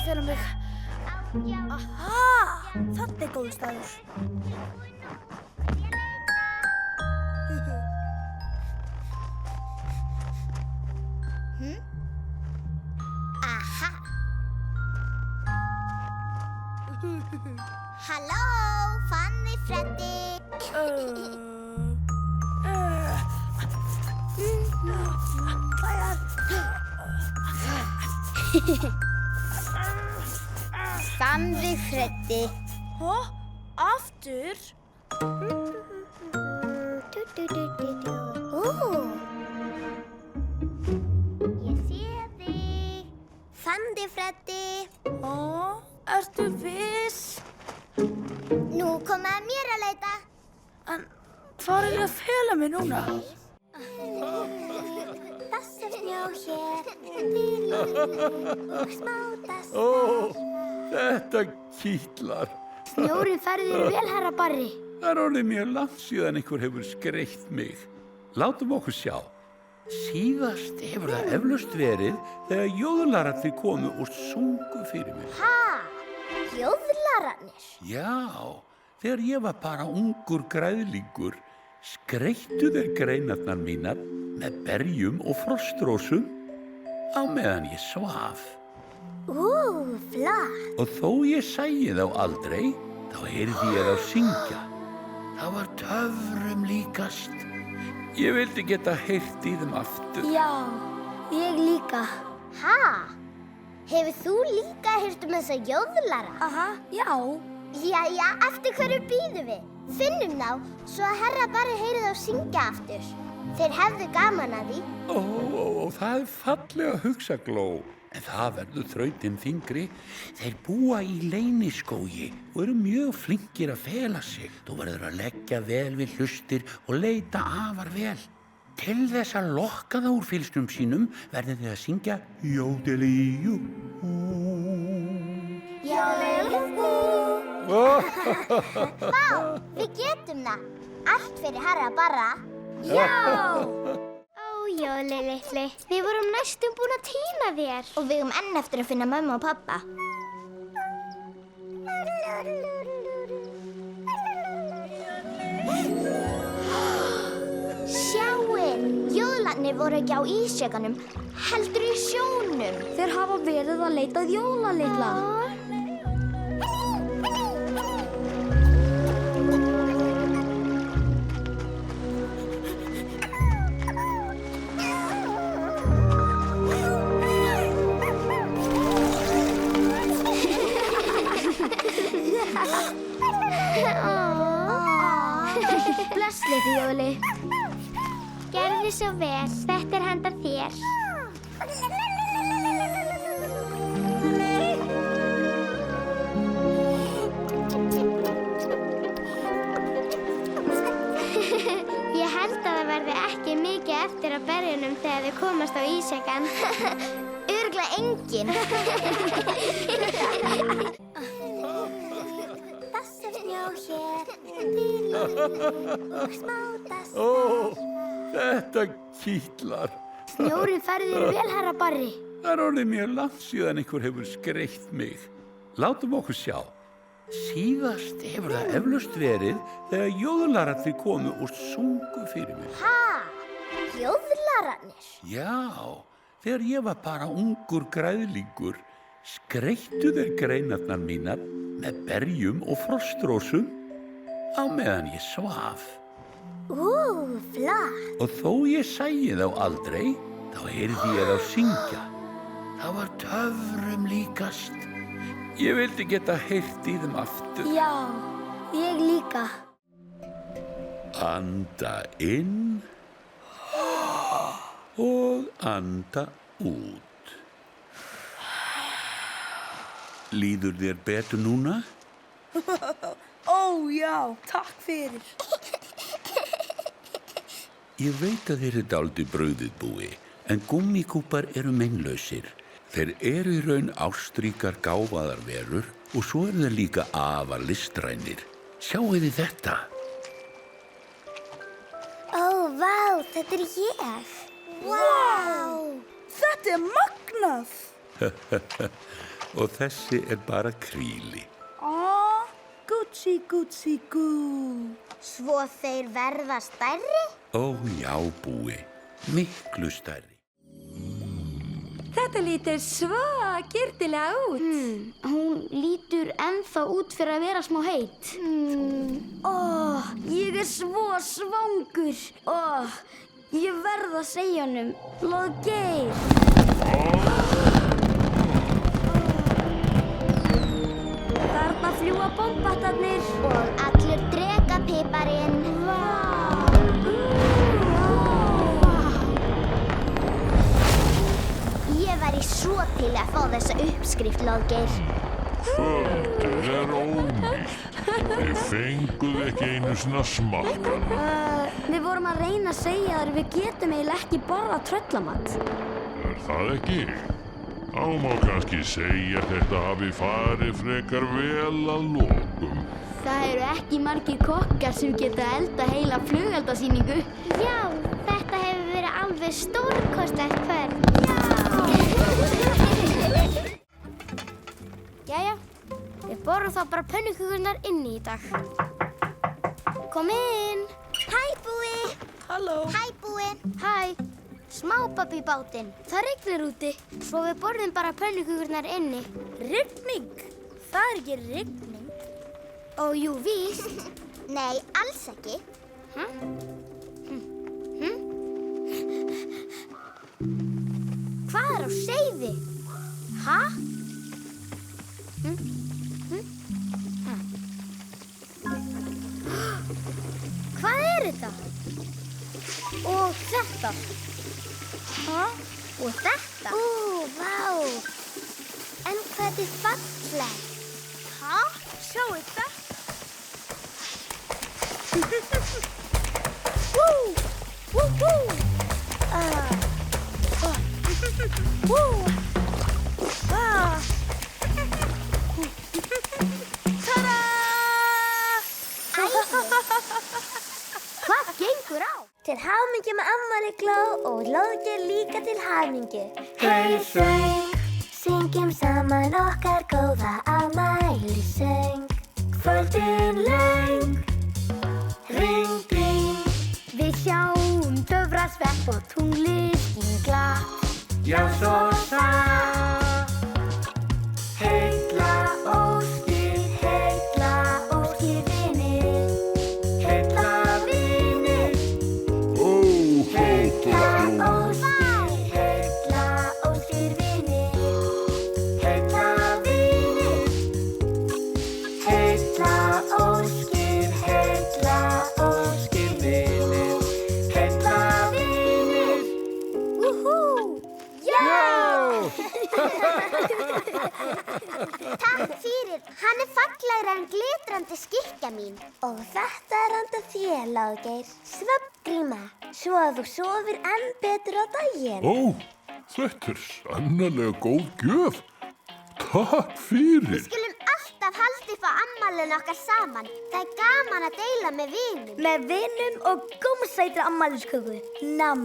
að fela mig. Aha! Þetta góður staður. Aha! Halló, Fanny Freddi. Fanny Freddi. Hå? Aftur? Ég sé þig. Fanny Freddi. Hå? Ertu viss? Nú komið að mér að leita. En hvar er ég að fela mig núna? Þessar snjó hér, og smátast. Ó, þetta kitlar. Snjórinn færði þér vel, herra Barri. Það er orðið mjög langt síðan einhver hefur skreytt mig. Látum okkur sjá. Síðast hefur það eflaust verið þegar jóðlararnir komu og sungu fyrir mig. Ha? Jóðlararnir? Já, þegar ég var bara ungur græðlingur, skreyttu þeir greinarnar mínar með berjum og frostrósum á meðan ég svaf. Flott. Og þó ég sæi þá aldrei, þá heyrði ég þá syngja. Það var töfrum líkast. Ég vildi geta heyrt í þeim aftur. Já, ég líka. Ha? Hefur þú líka heyrt þessa jóðlara? Aha, já. Jæja, eftir hverju bíðum við? Finnum þá, svo að herra Barri heyri þá syngja aftur. Þeir hefðu gaman að því. Ó, það er fallega hugsagló. En það verður þrautin þyngri. Þeir búa í leyniskógi og eru mjög flinkir að fela sig. Þú verður að leggja vel við hlustir og leita afar vel. Til þess að lokka það úr fylgsnum sínum verður þið að syngja Jódelíjú. Jódelíjú. Vá, við getum það. Allt fyrir herra Barra. Já! Ó, Jóli litli, við vorum næstum búin að týna þér. Og við enn eftir að finna mömmu og pappa. Sjáið, jóðlarnir voru ekki á ísjakanum, heldur í sjónum. Þeir hafa verið að leita að jólalitla. Bless, litli Jóli. Gerðu svo vel. Þetta er handa þér. Ég held að það verði ekki mikið eftir af berjunum þegar þau komast á ísjakan. Örugglega engin. Þessar snjó hér, og smátast. Ó, þetta kitlar. Snjórinn færði þér vel, herra Barri. Það er orðið mjög langt síðan einhver hefur skreytt mig. Látum okkur sjá. Síðast hefur það eflaust verið þegar jóðlararnir komu og sungu fyrir mig. Ha? Jóðlararnir? Já, þegar ég var bara ungur græðlingur, skreyttu þeir greinarnar mínar með berjum og frostrósum á meðan ég svaf. Flott. Og þó ég sæi þá aldrei, þá heyrði ég þá syngja. Það var töfrum líkast. Ég vildi geta heyrt í þeim aftur. Já, ég líka. Anda inn og anda út. Líður þér betur núna? Ó, já, takk fyrir. Ég veit að þeir eru dálítið brugðið búi, en gummikúpar eru meinlausir. Þeir eru í raun ástríkar gáfaðar verur og svo eru þeir líka afar listrænir. Sjáið þið þetta? Ó, vá, þetta er ég. Vá! Þetta er magnað! og þessi bara kríli. Ó, gútsi, gútsi, gú. Svo þeir verða stærri? Ó já, Búi, miklu stærri. Þetta lítur svo girtilega út. Hún lítur ennþá út fyrir að vera smá heit. Ég svo svangur. Ég verð að segja honum. Lóðgeir. Þarna fljúga bombattarnir. Og allur drekapiparinn. Ég væri svo til að fá þessa uppskrift, Lóðgeir. Kvöldið ónýtt. Þið fenguð ekki einu sinna smakkan. Við vorum að reyna að segja að við getum eiginlega ekki borða tröllamatt. Það ekki? Þá má kannski segja þetta hafi farið frekar vel að lokum. Það eru ekki margir kokkar sem geta elda heila flugeldasýningu. Já, þetta hefur verið alveg stórkostlegt kvöld. Jæja, við borðum þá bara pönnukökurnar inni í dag. Kom inn. Hæ, Búi. Halló. Hæ, Búi. Hæ. Smápabbi í bátinn. Það rignir úti, svo við borðum bara pönnukökurnar inni. Rigning? Það er ekki rigning. Ó, jú, víst. Nei, alls ekki. Hvað er á seyði? Ha? Hvað er þetta? Og þetta? Ha? Og þetta? Vá. En hvað er fallegt? Ha? Sjáu þetta? Wú! Wú, wú! Wú! Ta-da! Hvað gengur á? Til hamingju með afmæli, Gló, og Lóðgeir líka til hamingju. Hey, söng, syngjum saman okkar góða afmælissöng. Kvöldin löng, ring, ring. Við sjáum töfrasvepp og tunglið skín glatt. Já, svo satt. Heilla óskir vinir. Heilla vinir. Heilla óskir vinir. Heilla vinir. Heilla óskir vinir. Heilla vinir. Wúhú! Takk fyrir. Hann er fallegri en glitrandi skikkja mín. Og þetta er handa þér, Lóðgeir. Svefngríma, svo að þú sofir enn betur á daginn. Ó, þetta er sannarlega góð gjöf. Takk fyrir. Skulum alltaf halda upp á afmælinu okkar saman. Það er gaman að deila með vinum. Með vinum og gómsætri afmælisköku. Nam.